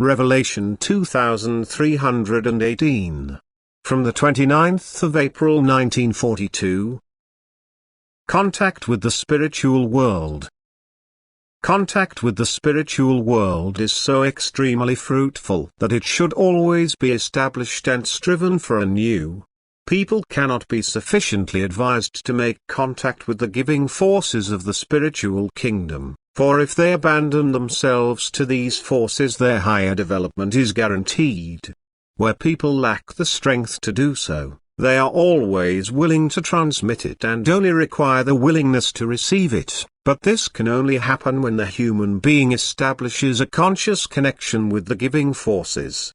Revelation 2318. From the 29th of April 1942. Contact with the spiritual world. Contact with the spiritual world is so extremely fruitful that it should always be established and striven for anew. People cannot be sufficiently advised to make contact with the giving forces of the spiritual kingdom, for if they abandon themselves to these forces, their higher development is guaranteed. Where people lack the strength to do so, they are always willing to transmit it and only require the willingness to receive it, but this can only happen when the human being establishes a conscious connection with the giving forces.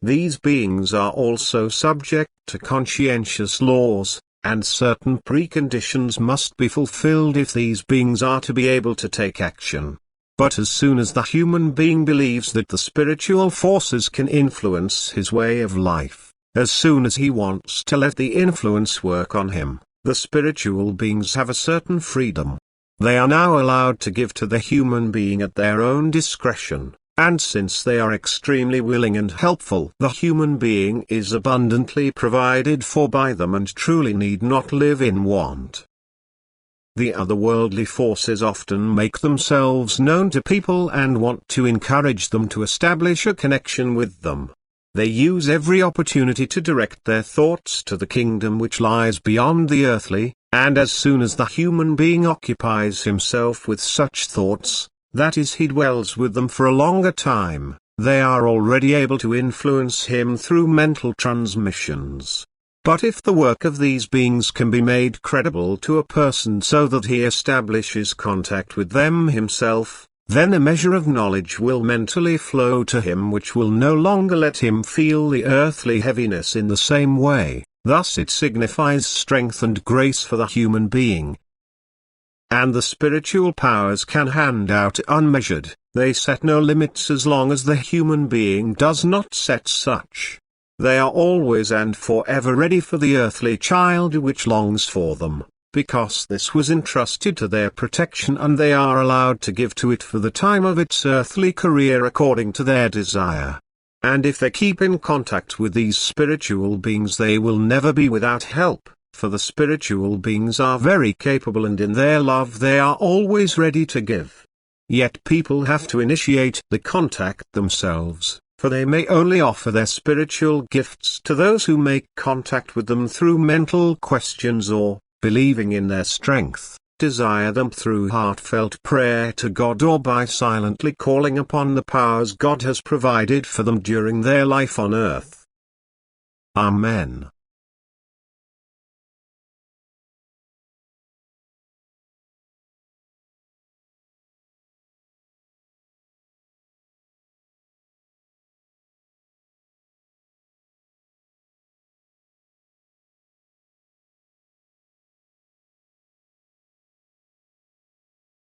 These beings are also subject to conscientious laws, and certain preconditions must be fulfilled if these beings are to be able to take action. But as soon as the human being believes that the spiritual forces can influence his way of life, as soon as he wants to let the influence work on him, the spiritual beings have a certain freedom. They are now allowed to give to the human being at their own discretion. And since they are extremely willing and helpful, the human being is abundantly provided for by them and truly need not live in want. The otherworldly forces often make themselves known to people and want to encourage them to establish a connection with them. They use every opportunity to direct their thoughts to the kingdom which lies beyond the earthly, and as soon as the human being occupies himself with such thoughts, that is, he dwells with them for a longer time, they are already able to influence him through mental transmissions. But if the work of these beings can be made credible to a person so that he establishes contact with them himself, then a measure of knowledge will mentally flow to him which will no longer let him feel the earthly heaviness in the same way. Thus it signifies strength and grace for the human being. And the spiritual powers can hand out unmeasured, they set no limits as long as the human being does not set such. They are always and forever ready for the earthly child which longs for them, because this was entrusted to their protection and they are allowed to give to it for the time of its earthly career according to their desire. And if they keep in contact with these spiritual beings, they will never be without help. For the spiritual beings are very capable and in their love they are always ready to give. Yet people have to initiate the contact themselves, for they may only offer their spiritual gifts to those who make contact with them through mental questions or, believing in their strength, desire them through heartfelt prayer to God or by silently calling upon the powers God has provided for them during their life on earth. Amen.